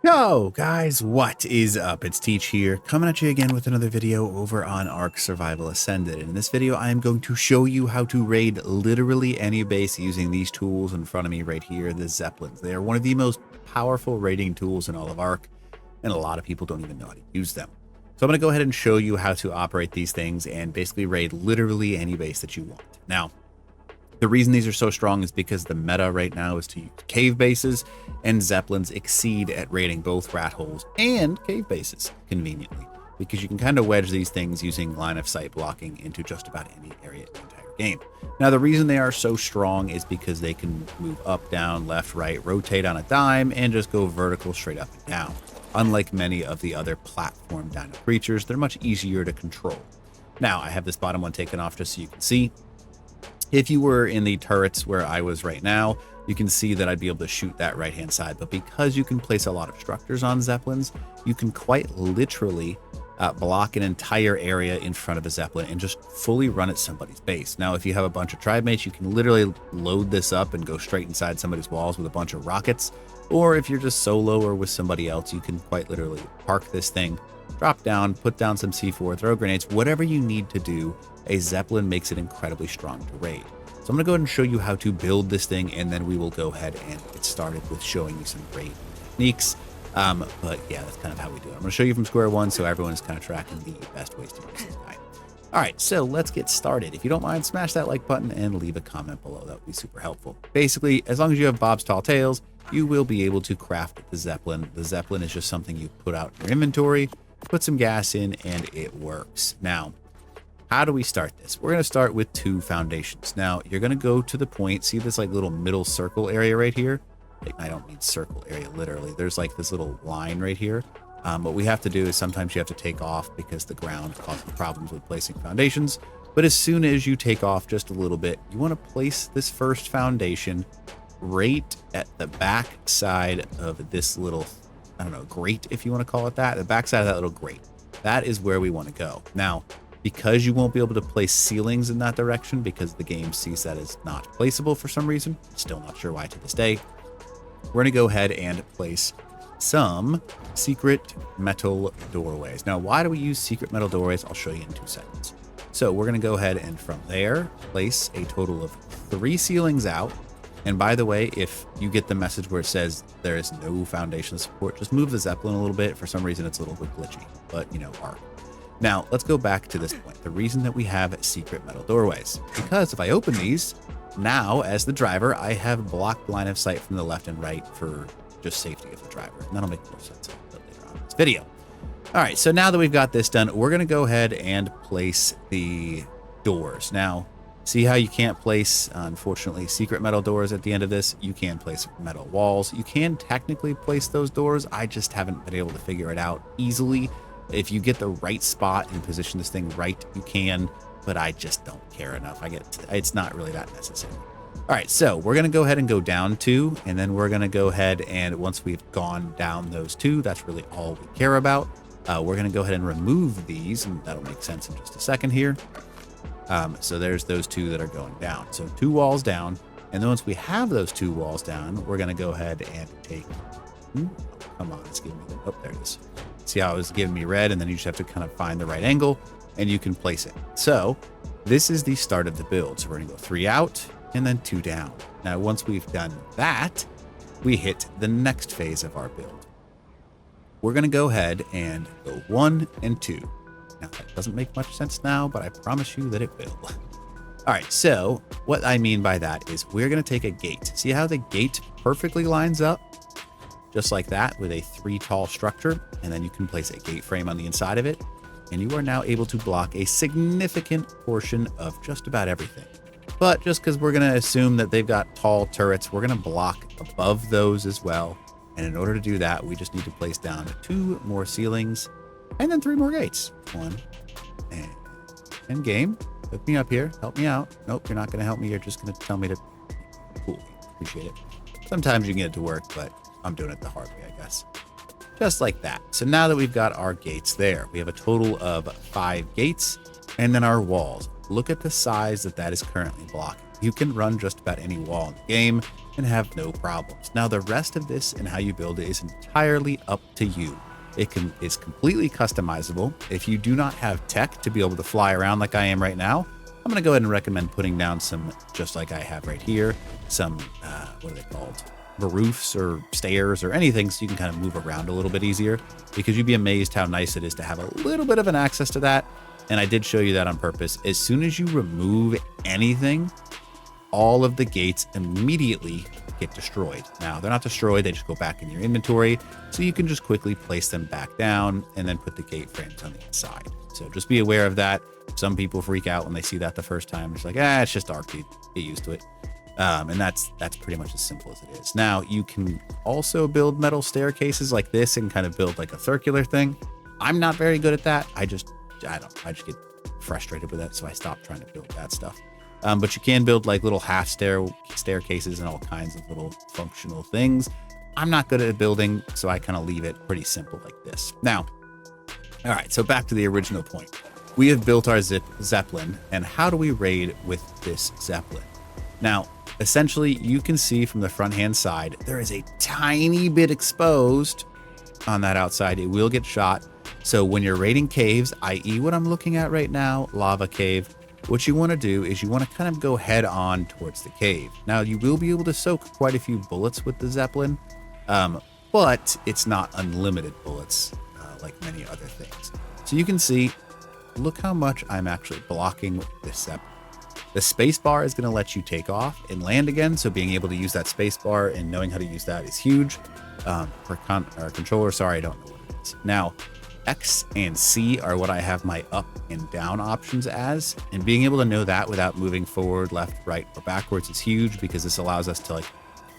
Yo guys, what is up? It's Teach here, coming at you again with another video over on Ark Survival Ascended. In this video, I am going to show you how to raid literally any base using these tools in front of me right here, the Zeppelins. They are one of the most powerful raiding tools in all of Ark, and a lot of people don't even know how to use them. So I'm going to go ahead and show you how to operate these things and basically raid literally any base that you want. Now, the reason these are so strong is because the meta right now is to use cave bases, and Zeppelins exceed at raiding both rat holes and cave bases conveniently, because you can kind of wedge these things using line of sight blocking into just about any area in the entire game. Now, the reason they are so strong is because they can move up, down, left, right, rotate on a dime, and just go vertical straight up and down. Unlike many of the other platform dino creatures, they're much easier to control. Now, I have this bottom one taken off just so you can see. If you were in the turrets where I was right now, you can see that I'd be able to shoot that right-hand side. But because you can place a lot of structures on Zeppelins, you can quite literally block an entire area in front of a Zeppelin and just fully run at somebody's base. Now, if you have a bunch of tribe mates, you can literally load this up and go straight inside somebody's walls with a bunch of rockets. Or if you're just solo or with somebody else, you can quite literally park this thing, drop down, put down some C4, throw grenades, whatever you need to do. A Zeppelin makes it incredibly strong to raid. So I'm going to go ahead and show you how to build this thing, and then we will go ahead and get started with showing you some raid techniques. But yeah, that's kind of how we do it. I'm going to show you from square one so everyone is kind of tracking the best ways to use this guy. All right, so let's get started. If you don't mind, smash that like button and leave a comment below. That would be super helpful. Basically, as long as you have Bob's Tall Tales, you will be able to craft the Zeppelin. The Zeppelin is just something you put out in your inventory, put some gas in, and it works. Now, how do we start this? We're going to start with 2 foundations. Now, you're going to go to the point. See this like little middle circle area right here? I don't mean circle area, literally. There's like this little line right here. What we have to do is sometimes you have to take off because the ground causes problems with placing foundations. But as soon as you take off just a little bit, you want to place this first foundation right at the back side of this little, I don't know, grate, if you want to call it that. The back side of that little grate. That is where we want to go. Now, because you won't be able to place ceilings in that direction because the game sees that as not placeable for some reason, still not sure why to this day, we're going to go ahead and place some secret metal doorways. Now, why do we use secret metal doorways? I'll show you in 2 seconds. So we're going to go ahead and from there place a total of 3 ceilings out. And by the way, if you get the message where it says there is no foundation support, just move the Zeppelin a little bit. For some reason, it's a little bit glitchy, but you know, Ark. Now, let's go back to this point. The reason that we have secret metal doorways, because if I open these, now as the driver, I have blocked line of sight from the left and right for just safety of the driver. And that'll make more sense a bit later on in this video. All right, so now that we've got this done, we're going to go ahead and place the doors. Now, see how you can't place, unfortunately, secret metal doors at the end of this? You can place metal walls. You can technically place those doors. I just haven't been able to figure it out easily. If you get the right spot and position this thing right, you can, but I just don't care enough. It's not really that necessary. All right, so we're going to go ahead and go down 2, and then we're going to go ahead and once we've gone down those 2, that's really all we care about. We're going to go ahead and remove these, and that'll make sense in just a second here. So there's those 2 that are going down. So 2 walls down, and then once we have those 2 walls down, we're going to go ahead and take... come on, it's giving me... Oh, there it is. See how it was giving me red, and then you just have to kind of find the right angle and you can place it. So this is the start of the build. So we're gonna go 3 out and then 2 down. Now, once we've done that, we hit the next phase of our build. We're gonna go ahead and go 1 and 2. Now that doesn't make much sense now, but I promise you that it will. All right, so what I mean by that is we're gonna take a gate. See how the gate perfectly lines up? Just like that, with a 3 tall structure, and then you can place a gate frame on the inside of it, and you are now able to block a significant portion of just about everything. But just because we're going to assume that they've got tall turrets, we're going to block above those as well. And in order to do that, we just need to place down 2 more ceilings, and then 3 more gates. 1, and game. Hook me up here. Help me out. Nope, you're not going to help me. You're just going to tell me to... Cool. Appreciate it. Sometimes you can get it to work, but I'm doing it the hard way, I guess. Just like that. So now that we've got our gates there, we have a total of 5 gates, and then our walls. Look at the size that is currently blocking. you can run just about any wall in the game and have no problems. Now, the rest of this and how you build it is entirely up to you. It's completely customizable. If you do not have tech to be able to fly around like I am right now, I'm going to go ahead and recommend putting down some, just like I have right here, some, what are they called? Roofs or stairs or anything, so you can kind of move around a little bit easier, because you'd be amazed how nice it is to have a little bit of an access to that. And I did show you that on purpose. As soon as you remove anything, all of the gates immediately get destroyed. Now, they're not destroyed, they just go back in your inventory, so you can just quickly place them back down and then put the gate frames on the inside. So just be aware of that. Some people freak out when they see that the first time. It's like, it's just Ark, get used to it. And that's pretty much as simple as it is. Now, you can also build metal staircases like this and kind of build like a circular thing. I'm not very good at that. I just get frustrated with that, so I stopped trying to build that stuff. But you can build like little half staircases and all kinds of little functional things. I'm not good at building, so I kind of leave it pretty simple like this. Now, all right, so back to the original point. We have built our Zeppelin, and how do we raid with this Zeppelin? Now, essentially, you can see from the front-hand side, there is a tiny bit exposed on that outside. It will get shot. So when you're raiding caves, i.e. what I'm looking at right now, lava cave, what you want to do is you want to kind of go head on towards the cave. Now, you will be able to soak quite a few bullets with the Zeppelin, but it's not unlimited bullets like many other things. So you can see, look how much I'm actually blocking with this Zeppelin. The space bar is going to let you take off and land again, so being able to use that space bar and knowing how to use that is huge. For controller, sorry, I don't know what it is. Now, X and C are what I have my up and down options as, and being able to know that without moving forward, left, right, or backwards is huge, because this allows us to like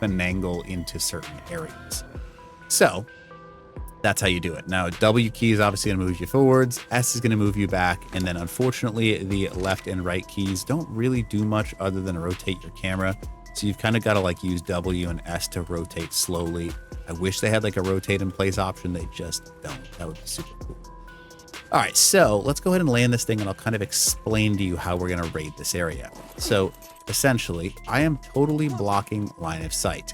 finagle into certain areas. So that's how you do it. Now, W key is obviously going to move you forwards, S is going to move you back, and then unfortunately the left and right keys don't really do much other than rotate your camera. So you've kind of got to like use W and S to rotate slowly. I wish they had like a rotate in place option. They just don't. That would be super cool. All right, so let's go ahead and land this thing, and I'll kind of explain to you how we're going to raid this area. So essentially, I am totally blocking line of sight.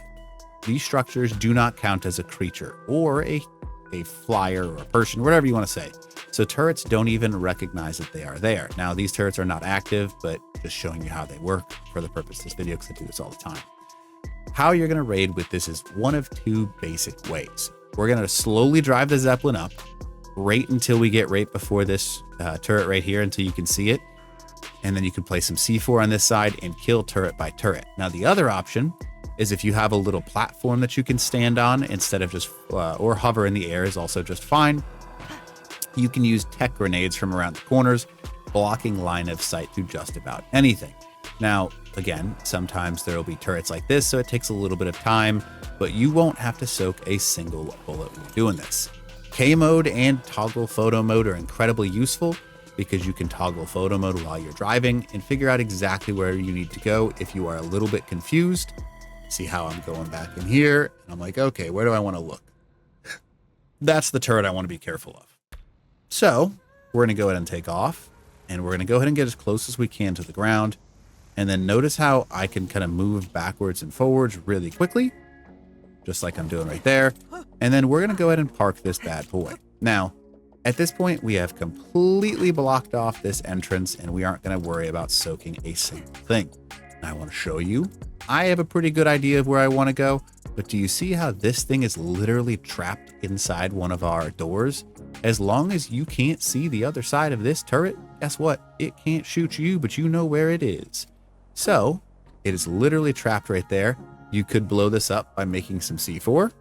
These structures do not count as a creature or a flyer or a person, whatever you want to say. So turrets don't even recognize that they are there. Now, these turrets are not active, but just showing you how they work for the purpose of this video, because I do this all the time. How you're going to raid with this is one of two basic ways. We're going to slowly drive the Zeppelin up right until we get right before this turret right here, until you can see it. And then you can place some C4 on this side and kill turret by turret. Now, the other option is if you have a little platform that you can stand on instead of just, or hover in the air is also just fine. You can use tech grenades from around the corners, blocking line of sight through just about anything. Now, again, sometimes there will be turrets like this, so it takes a little bit of time, but you won't have to soak a single bullet when doing this. K mode and toggle photo mode are incredibly useful, because you can toggle photo mode while you're driving and figure out exactly where you need to go if you are a little bit confused. See how I'm going back in here, and I'm like, okay, where do I want to look? That's the turret I want to be careful of. So we're going to go ahead and take off, and we're going to go ahead and get as close as we can to the ground. And then notice how I can kind of move backwards and forwards really quickly, just like I'm doing right there. And then we're going to go ahead and park this bad boy. Now, at this point, we have completely blocked off this entrance, and we aren't going to worry about soaking a single thing. Now, I want to show you. I have a pretty good idea of where I want to go, but do you see how this thing is literally trapped inside one of our doors? As long as you can't see the other side of this turret, guess what? It can't shoot you, but you know where it is. So it is literally trapped right there. You could blow this up by making some C4.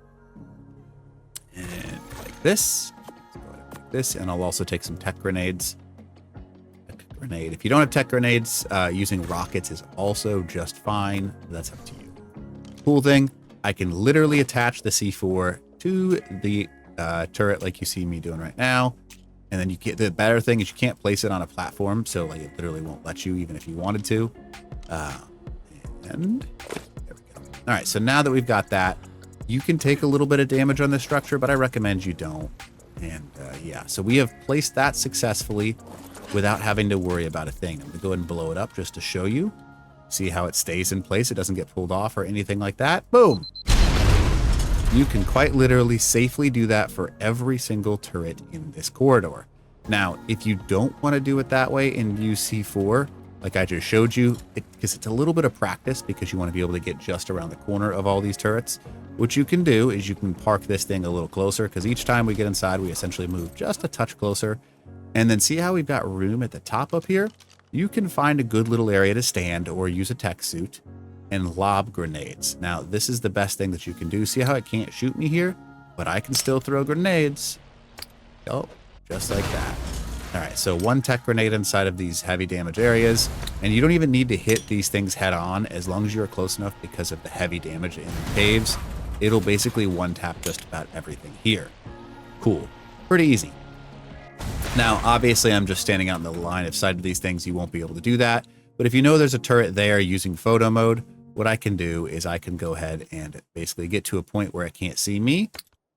And like this. Let's go ahead and make this, and I'll also take some tech grenades. Grenade. If you don't have tech grenades, using rockets is also just fine. That's up to you. Cool thing, I can literally attach the C4 to the turret like you see me doing right now. And then you get, the better thing is you can't place it on a platform, so like it literally won't let you even if you wanted to. And there we go. All right, so now that we've got that, you can take a little bit of damage on this structure, but I recommend you don't. And yeah, so we have placed that successfully without having to worry about a thing. I'm gonna go ahead and blow it up just to show you. See how it stays in place? It doesn't get pulled off or anything like that. Boom. You can quite literally safely do that for every single turret in this corridor. Now, if you don't want to do it that way and use C4, like I just showed you, because it's a little bit of practice because you want to be able to get just around the corner of all these turrets, what you can do is you can park this thing a little closer, because each time we get inside, we essentially move just a touch closer. And then see how we've got room at the top up here? You can find a good little area to stand or use a tech suit and lob grenades. Now, this is the best thing that you can do. See how it can't shoot me here? But I can still throw grenades. Oh, just like that. All right, so one tech grenade inside of these heavy damage areas, and you don't even need to hit these things head on as long as you're close enough because of the heavy damage in the caves. It'll basically one-tap just about everything here. Cool. Pretty easy. Now, obviously, I'm just standing out in the line of sight of these things. You won't be able to do that. But if you know there's a turret there using photo mode, what I can do is I can go ahead and basically get to a point where it can't see me,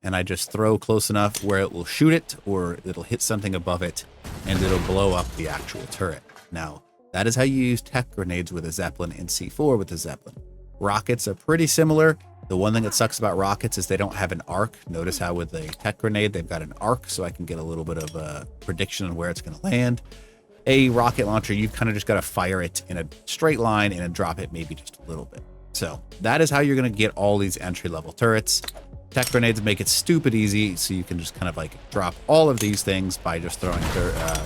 and I just throw close enough where it will shoot it, or it'll hit something above it, and it'll blow up the actual turret. Now, that is how you use tech grenades with a Zeppelin and C4 with a Zeppelin. Rockets are pretty similar. The one thing that sucks about rockets is they don't have an arc. Notice how with a tech grenade, they've got an arc, so I can get a little bit of a prediction on where it's going to land. A rocket launcher, you've kind of just got to fire it in a straight line and then drop it maybe just a little bit. So that is how you're going to get all these entry-level turrets. Tech grenades make it stupid easy, so you can just kind of like drop all of these things by just throwing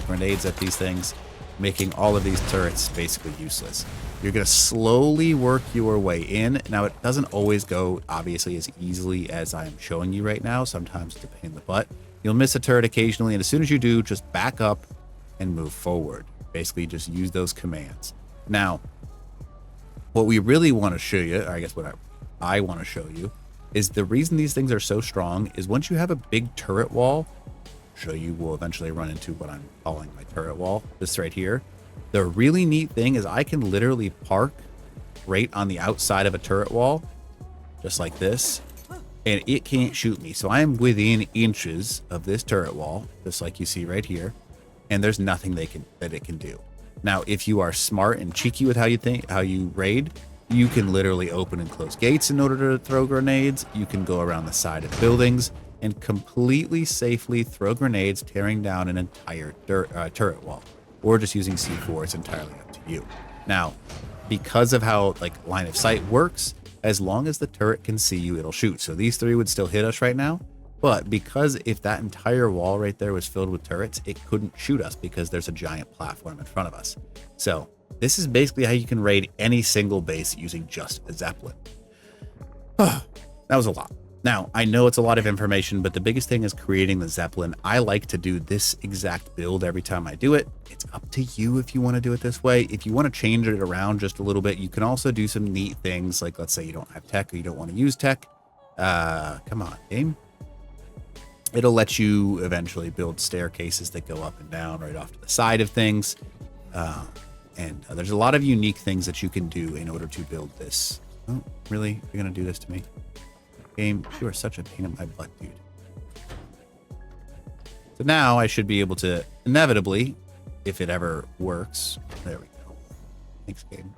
grenades at these things, making all of these turrets basically useless. You're going to slowly work your way in. Now, it doesn't always go, obviously, as easily as I'm showing you right now. Sometimes it's a pain in the butt. You'll miss a turret occasionally, and as soon as you do, just back up and move forward. Basically, just use those commands. Now, what we really want to show you, or I guess what I want to show you, is the reason these things are so strong is once you have a big turret wall, show you, we'll eventually run into what I'm calling my turret wall, this right here. The really neat thing is I can literally park right on the outside of a turret wall, just like this, and it can't shoot me. So I am within inches of this turret wall, just like you see right here, and there's nothing that it can do. Now, if you are smart and cheeky with how you raid, you can literally open and close gates in order to throw grenades. You can go around the side of buildings and completely safely throw grenades, tearing down an entire turret wall, or just using C4. It's entirely up to you. Now, because of how like line of sight works, as long as the turret can see you, it'll shoot. So these three would still hit us right now. But because if that entire wall right there was filled with turrets, it couldn't shoot us because there's a giant platform in front of us. So this is basically how you can raid any single base using just a Zeppelin. That was a lot. Now, I know it's a lot of information, but the biggest thing is creating the Zeppelin. I like to do this exact build every time I do it. It's up to you if you want to do it this way. If you want to change it around just a little bit, you can also do some neat things. Like, let's say you don't have tech or you don't want to use tech. Come on, game. It'll let you eventually build staircases that go up and down right off to the side of things. And there's a lot of unique things that you can do in order to build this. Oh, really? You're going to do this to me? Game, you are such a pain in my butt, dude. So now I should be able to inevitably, if it ever works, there we go. Thanks, game.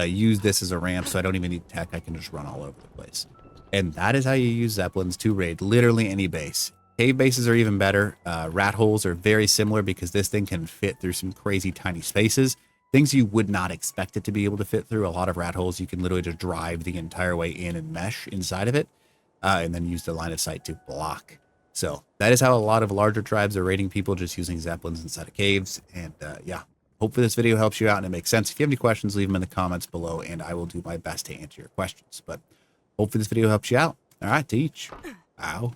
Use this as a ramp so I don't even need tech. I can just run all over the place. And that is how you use Zeppelins to raid literally any base. Cave bases are even better. Rat holes are very similar because this thing can fit through some crazy tiny spaces. Things you would not expect it to be able to fit through. A lot of rat holes, you can literally just drive the entire way in and mesh inside of it, and then use the line of sight to block. So that is how a lot of larger tribes are raiding people, just using Zeppelins inside of caves. And yeah, hopefully this video helps you out and it makes sense. If you have any questions, leave them in the comments below, and I will do my best to answer your questions. But hopefully this video helps you out. All right, teach. Ow.